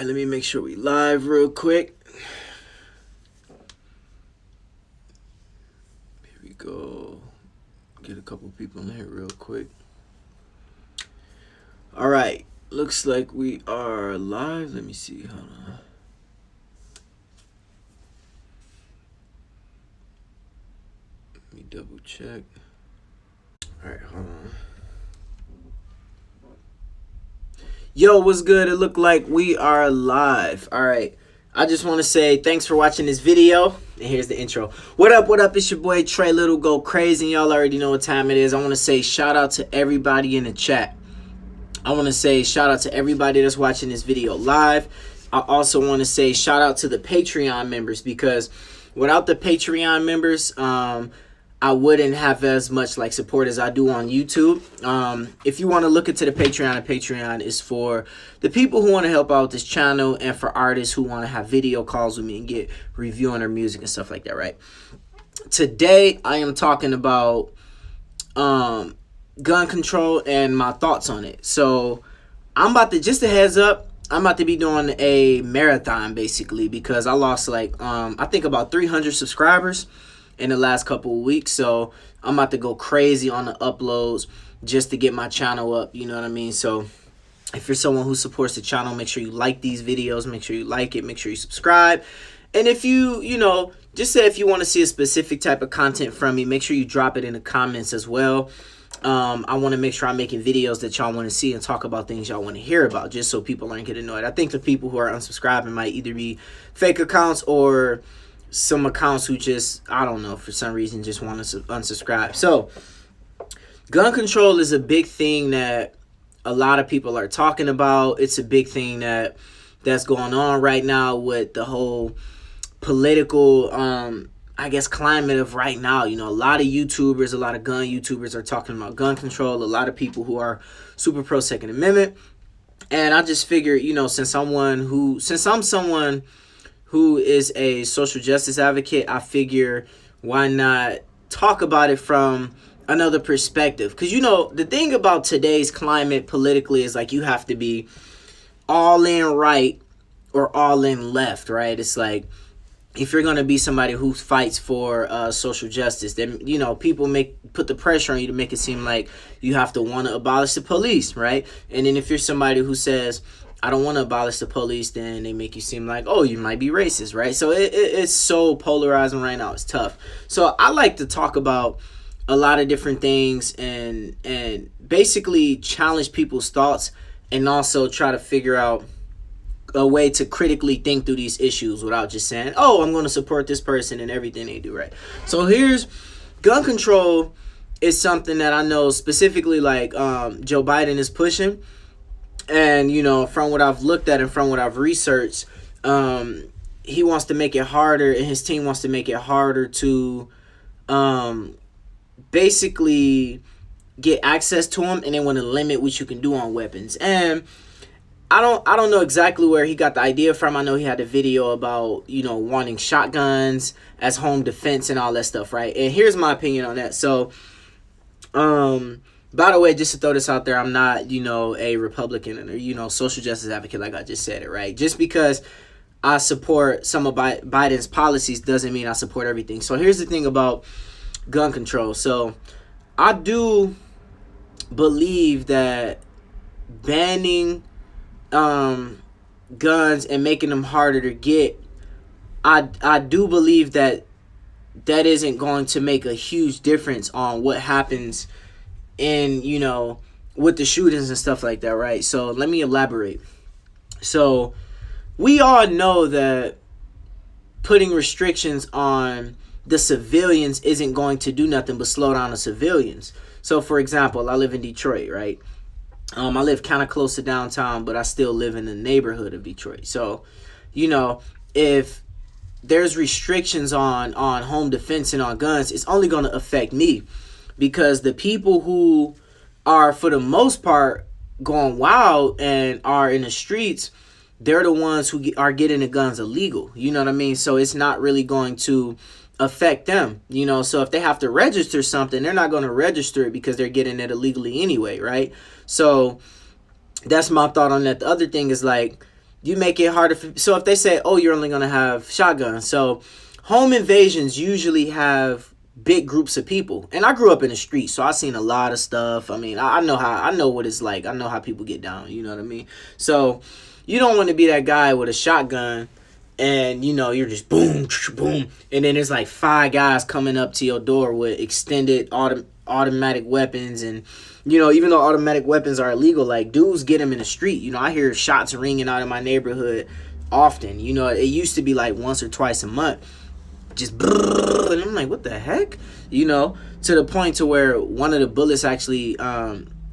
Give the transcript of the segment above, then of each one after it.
right, let me make sure we live real quick. Here we go. Get a couple people in here real quick. All right, looks like we are live. Let me see. Hold on. Let me double check. All right, hold on. Yo, what's good? It look like we are live. All right. I just want to say thanks for watching this video. And here's the intro. What up, what up? It's your boy Trey Little Go Crazy. And y'all already know what time it is. I want to say shout out to everybody in the chat. I want to say shout out to everybody that's watching this video live. I also want to say shout out to the Patreon members, because without the Patreon members, I wouldn't have as much like support as I do on YouTube. If you want to look into the Patreon is for the people who want to help out this channel and for artists who want to have video calls with me and get review on their music and stuff like that, right? Today, I am talking about gun control and my thoughts on it. So I'm about to, just a heads up, I'm about to be doing a marathon basically, because I lost like, I think about 300 subscribers in the last couple of weeks. So I'm about to go crazy on the uploads just to get my channel up, you know what I mean? So if you're someone who supports the channel, make sure you like these videos, make sure you like it, make sure you subscribe. And if you know, just say if you want to see a specific type of content from me, make sure you drop it in the comments as well. I want to make sure I'm making videos that y'all want to see and talk about things y'all want to hear about, just so people aren't getting annoyed. I think the people who are unsubscribing might either be fake accounts or some accounts who just, I don't know, for some reason just want to unsubscribe. So gun control is a big thing that a lot of people are talking about. It's a big thing that's going on right now with the whole political I guess climate of right now. You know, a lot of YouTubers, a lot of gun YouTubers are talking about gun control. A lot of people who are super pro Second Amendment. And I just figured, you know, since I'm someone who is a social justice advocate, I figure why not talk about it from another perspective? Because, you know, the thing about today's climate politically is like you have to be all in right or all in left, right? It's like if you're going to be somebody who fights for social justice, then, you know, people put the pressure on you to make it seem like you have to want to abolish the police, right? And then if you're somebody who says, I don't want to abolish the police, then they make you seem like, oh, you might be racist, right? So it's so polarizing right now. It's tough. So I like to talk about a lot of different things and basically challenge people's thoughts and also try to figure out a way to critically think through these issues without just saying, oh, I'm going to support this person and everything they do, right? So here's gun control is something that I know specifically like Joe Biden is pushing. And, you know, from what I've looked at and from what I've researched, he wants to make it harder, and his team wants to make it harder to basically get access to them, and they want to limit what you can do on weapons. And I don't know exactly where he got the idea from. I know he had a video about, you know, wanting shotguns as home defense and all that stuff, right? And here's my opinion on that. So, by the way, just to throw this out there, I'm not, you know, a Republican or, you know, social justice advocate like I just said it, right? Just because I support some of Biden's policies doesn't mean I support everything. So here's the thing about gun control. So I do believe that banning guns and making them harder to get, I do believe that isn't going to make a huge difference on what happens in, you know, with the shootings and stuff like that, right? So let me elaborate. So we all know that putting restrictions on the civilians isn't going to do nothing but slow down the civilians. So for example, I live in Detroit, right? I live kind of close to downtown, but I still live in the neighborhood of Detroit. So, you know, if there's restrictions on home defense and on guns, it's only going to affect me. Because the people who are, for the most part, going wild and are in the streets, they're the ones who are getting the guns illegal. You know what I mean? So it's not really going to affect them, you know. So if they have to register something, they're not going to register it because they're getting it illegally anyway, right? So that's my thought on that. The other thing is like you make it harder for, so if they say, oh, you're only going to have shotguns. So home invasions usually have big groups of people. And I grew up in the street, so I've seen a lot of stuff. I mean, I know what it's like. I know how people get down, you know what I mean? So you don't want to be that guy with a shotgun and, you know, you're just boom, boom. And then there's like 5 guys coming up to your door with extended automatic weapons. And, you know, even though automatic weapons are illegal, like, dudes get them in the street. You know, I hear shots ringing out in my neighborhood often. You know, it used to be like once or twice a month. Just brrr, and I'm like, what the heck? You know, to the point to where one of the bullets actually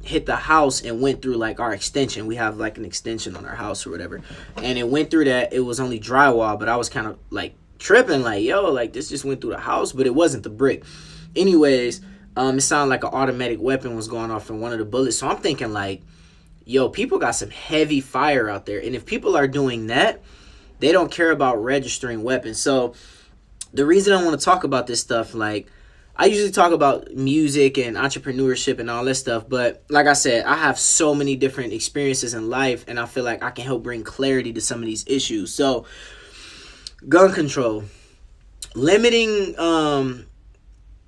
hit the house and went through like our extension. We have like an extension on our house or whatever, and it went through that. It was only drywall, but I was kind of like tripping, like, yo, like this just went through the house, but it wasn't the brick. Anyways, it sounded like an automatic weapon was going off in one of the bullets. So I'm thinking like, yo, people got some heavy fire out there, and if people are doing that, they don't care about registering weapons. So the reason I want to talk about this stuff, like, I usually talk about music and entrepreneurship and all this stuff, but like I said, I have so many different experiences in life, and I feel like I can help bring clarity to some of these issues. So, gun control, limiting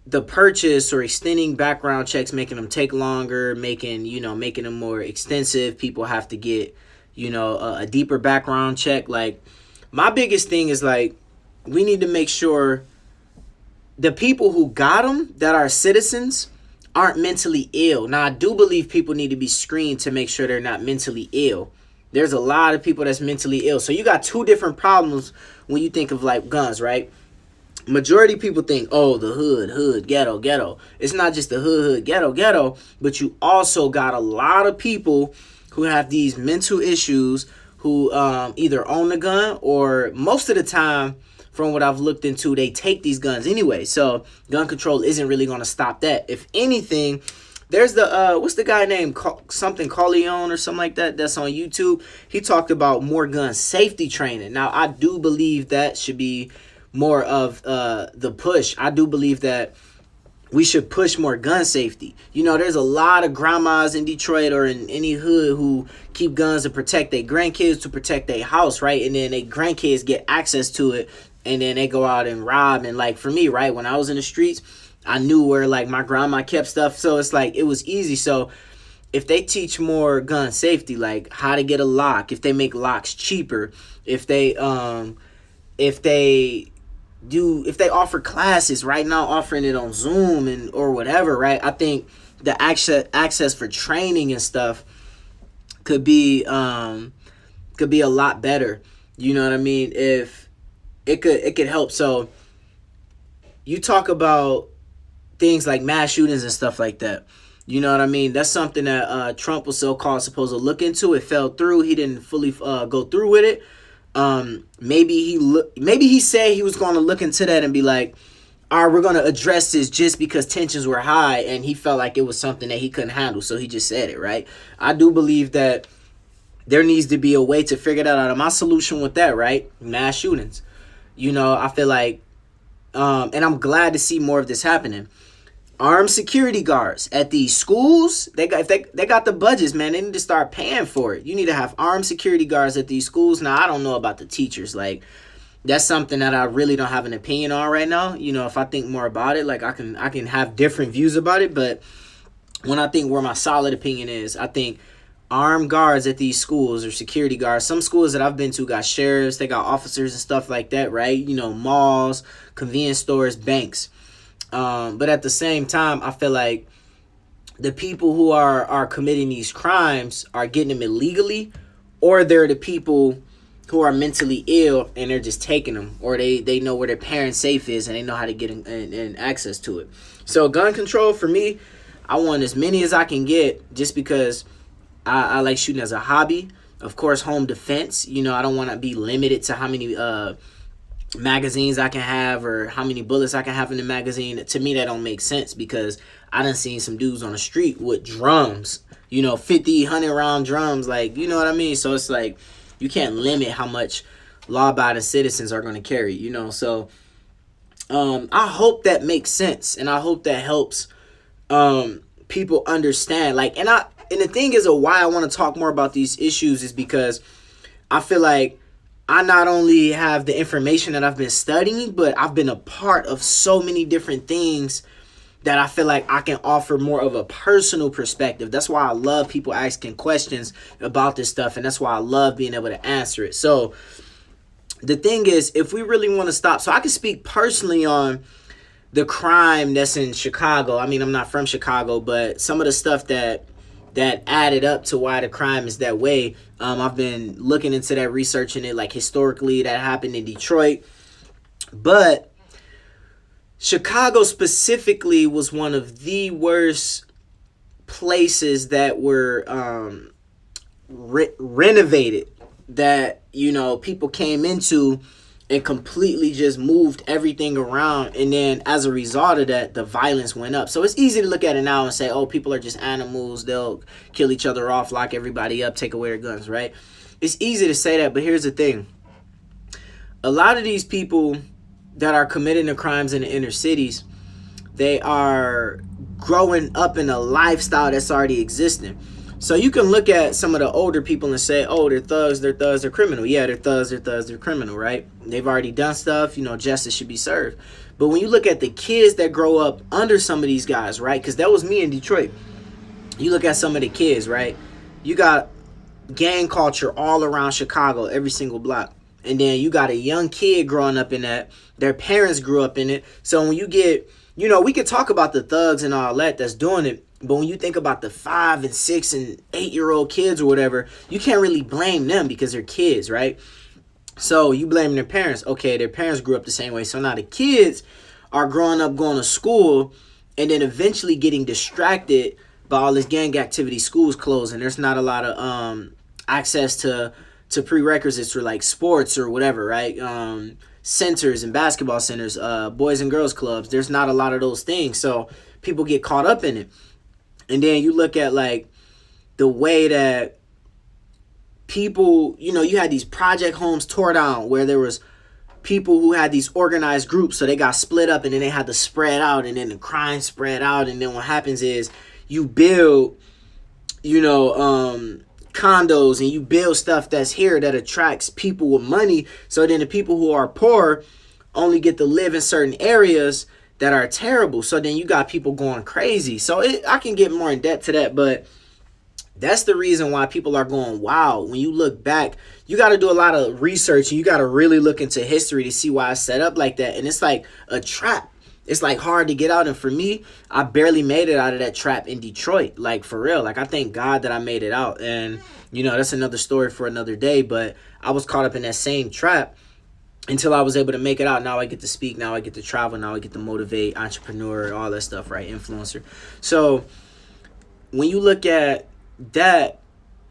the purchase or extending background checks, making them take longer, making them more extensive. People have to get, a deeper background check. Like, my biggest thing is like, we need to make sure the people who got them that are citizens aren't mentally ill. Now, I do believe people need to be screened to make sure they're not mentally ill. There's a lot of people that's mentally ill. So you got 2 different problems when you think of like guns, right? Majority of people think, oh, the hood, ghetto. It's not just the hood, ghetto, but you also got a lot of people who have these mental issues who either own a gun, or most of the time, from what I've looked into, they take these guns anyway. So gun control isn't really going to stop that. If anything, there's the, what's the guy named something Corleone or something like that, that's on YouTube. He talked about more gun safety training. Now, I do believe that should be more of the push. I do believe that we should push more gun safety. You know, there's a lot of grandmas in Detroit or in any hood who keep guns to protect their grandkids, to protect their house, right? And then their grandkids get access to it, and then they go out and rob. And like for me, right, when I was in the streets, I knew where like my grandma kept stuff. So it's like, it was easy. So if they teach more gun safety, like how to get a lock, if they make locks cheaper, if they offer classes right now, offering it on Zoom and or whatever, right? I think the access for training and stuff could be a lot better. You know what I mean? If it could help. So you talk about things like mass shootings and stuff like that. You know what I mean? That's something that Trump was so-called supposed to look into. It fell through. He didn't fully go through with it. Maybe he said he was going to look into that and be like, all right, we're going to address this just because tensions were high, and he felt like it was something that he couldn't handle, so he just said it, right? I do believe that there needs to be a way to figure that out. And my solution with that, right? Mass shootings. You know, I feel like, and I'm glad to see more of this happening. Armed security guards at these schools, they got the budgets, man. They need to start paying for it. You need to have armed security guards at these schools. Now, I don't know about the teachers. Like, that's something that I really don't have an opinion on right now. You know, if I think more about it, like I can have different views about it. But when I think where my solid opinion is, I think armed guards at these schools or security guards. Some schools that I've been to got sheriffs, they got officers and stuff like that, right? You know, malls, convenience stores, banks. But at the same time, I feel like the people who are committing these crimes are getting them illegally, or they're the people who are mentally ill and they're just taking them, or they know where their parents' safe is and they know how to get in access to it. So gun control for me, I want as many as I can get, just because I like shooting as a hobby. Of course, home defense. You know, I don't want to be limited to how many magazines I can have or how many bullets I can have in the magazine. To me, that don't make sense, because I done seen some dudes on the street with drums, 50, 100 round drums, like, you know what I mean? So it's like, you can't limit how much law-abiding citizens are going to carry, So I hope that makes sense, and I hope that helps people understand. Like, and the thing is, why I want to talk more about these issues is because I feel like I not only have the information that I've been studying, but I've been a part of so many different things that I feel like I can offer more of a personal perspective. That's why I love people asking questions about this stuff, and that's why I love being able to answer it. So the thing is, if we really want to stop, so I can speak personally on the crime that's in Chicago. I mean, I'm not from Chicago, but some of the stuff that added up to why the crime is that way. I've been looking into that, researching it, like historically that happened in Detroit. But Chicago specifically was one of the worst places that were renovated, that, you know, people came into and completely just moved everything around. And then as a result of that, the violence went up. So it's easy to look at it now and say, oh, people are just animals. They'll kill each other off, lock everybody up, take away their guns, right? It's easy to say that, but here's the thing. A lot of these people that are committing the crimes in the inner cities, they are growing up in a lifestyle that's already existing. So you can look at some of the older people and say, oh, they're thugs, they're criminal. Yeah, they're thugs, they're criminal, right? They've already done stuff, you know, justice should be served. But when you look at the kids that grow up under some of these guys, right? Because that was me in Detroit. You look at some of the kids, right? You got gang culture all around Chicago, every single block. And then you got a young kid growing up in that. Their parents grew up in it. So when you get, you know, we could talk about the thugs and all that that's doing it. But when you think about the 5 and 6 and 8-year-old kids or whatever, you can't really blame them because they're kids, right? So you blame their parents. Okay, their parents grew up the same way. So now the kids are growing up, going to school, and then eventually getting distracted by all this gang activity. Schools closing. There's not a lot of access to prerequisites for like sports or whatever, right? Centers and basketball centers, boys and girls clubs. There's not a lot of those things. So people get caught up in it. And then you look at like the way that people, you know, you had these project homes tore down where there was people who had these organized groups. So they got split up and then they had to spread out, and then the crime spread out. And then what happens is you build, you know, condos, and you build stuff that's here that attracts people with money. So then the people who are poor only get to live in certain areas that are terrible. So then you got people going crazy. So I can get more in depth to that, but that's the reason why people are going wild. When you look back, you got to do a lot of research, and you got to really look into history to see why it's set up like that. And it's like a trap. It's like hard to get out. And for me, I barely made it out of that trap in Detroit. Like for real. Like I thank God that I made it out. And you know, that's another story for another day. But I was caught up in that same trap until I was able to make it out. Now I get to speak. Now I get to travel. Now I get to motivate, entrepreneur, all that stuff, right? Influencer. So when you look at that,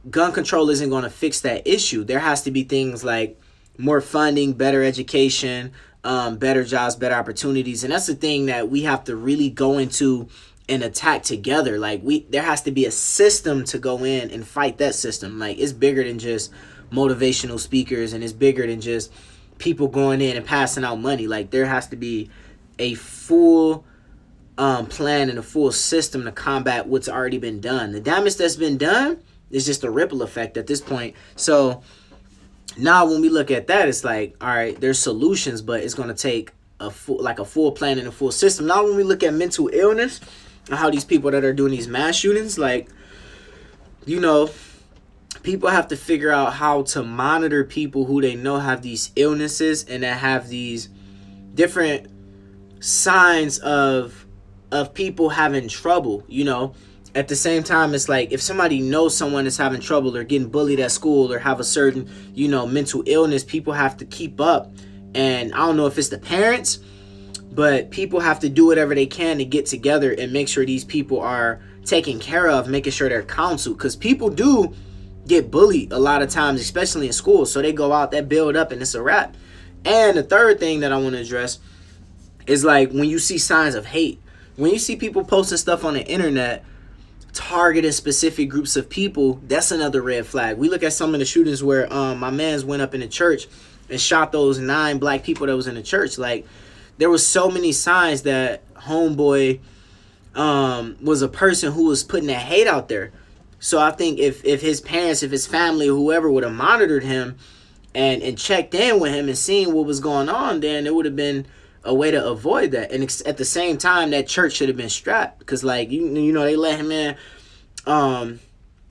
gun control isn't going to fix that issue. There has to be things like more funding, better education, better jobs, better opportunities. And that's the thing that we have to really go into and attack together. Like there has to be a system to go in and fight that system. Like it's bigger than just motivational speakers, and it's bigger than just people going in and passing out money. Like there has to be a full plan and a full system to combat what's already been done. The damage that's been done is just a ripple effect at this point. So now when we look at that, it's like, all right, there's solutions, but it's going to take a full plan and a full system. Now when we look at mental illness and how these people that are doing these mass shootings, like, you know, people have to figure out how to monitor people who they know have these illnesses and that have these different signs of people having trouble, you know. At the same time, it's like if somebody knows someone is having trouble or getting bullied at school or have a certain, you know, mental illness, people have to keep up. And I don't know if it's the parents, but people have to do whatever they can to get together and make sure these people are taken care of, making sure they're counseled. Because people do get bullied a lot of times, especially in school. So they go out, that build up, and it's a wrap. And the third thing that I want to address is like when you see signs of hate. When you see people posting stuff on the internet targeting specific groups of people, that's another red flag. We look at some of the shootings where my mans went up in the church and shot those 9 black people that was in the church. Like there was so many signs that homeboy was a person who was putting that hate out there. So I think if his parents, if his family, whoever would have monitored him and checked in with him and seen what was going on, then it would have been a way to avoid that. And at the same time, that church should have been strapped, because like you know they let him in.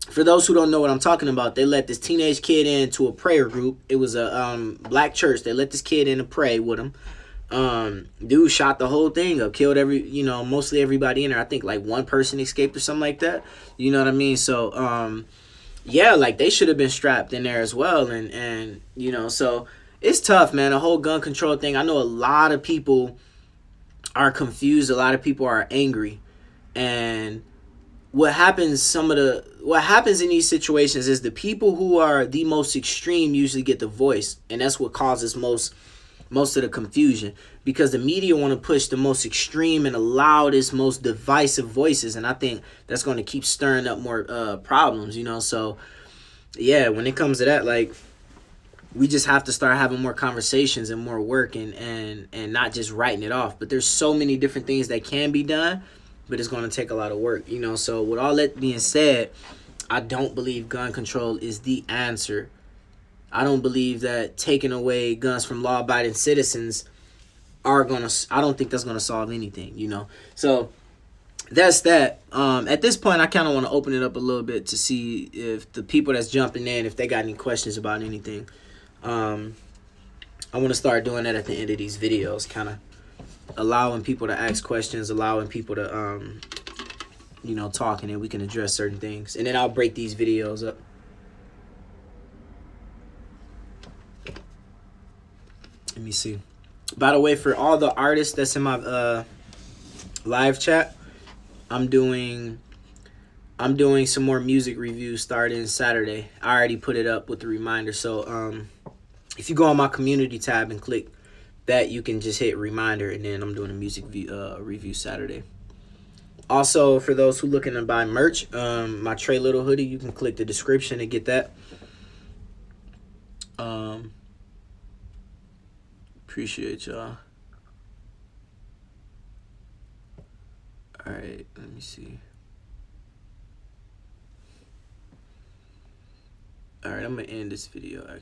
For those who don't know what I'm talking about, they let this teenage kid into a prayer group. It was a black church. They let this kid in to pray with him. Dude shot the whole thing up, killed mostly everybody in there. I think like one person escaped or something like that. You know what I mean? So, yeah, like they should have been strapped in there as well. And so it's tough, man. The whole gun control thing. I know a lot of people are confused. A lot of people are angry. And what happens in these situations is the people who are the most extreme usually get the voice, and that's what causes most of the confusion, because the media want to push the most extreme and the loudest, most divisive voices, and I think that's going to keep stirring up more problems, so yeah, when it comes to that, like, we just have to start having more conversations and more work, and not just writing it off. But there's so many different things that can be done, but it's going to take a lot of work, so with all that being said, I don't believe gun control is the answer. I don't believe that taking away guns from law-abiding citizens I don't think that's gonna solve anything, So that's that. At this point, I kind of want to open it up a little bit to see if the people that's jumping in, if they got any questions about anything. I want to start doing that at the end of these videos, kind of allowing people to ask questions, allowing people to talk, and then we can address certain things, and then I'll break these videos up. Let me see. By the way, for all the artists that's in my live chat, I'm doing some more music reviews starting Saturday. I already put it up with the reminder. So if you go on my community tab and click that, you can just hit reminder, and then I'm doing a music review Saturday. Also, for those who looking to buy merch, my Trey Little hoodie, you can click the description to get that. Appreciate y'all. All right, let me see. All right, I'm gonna end this video actually.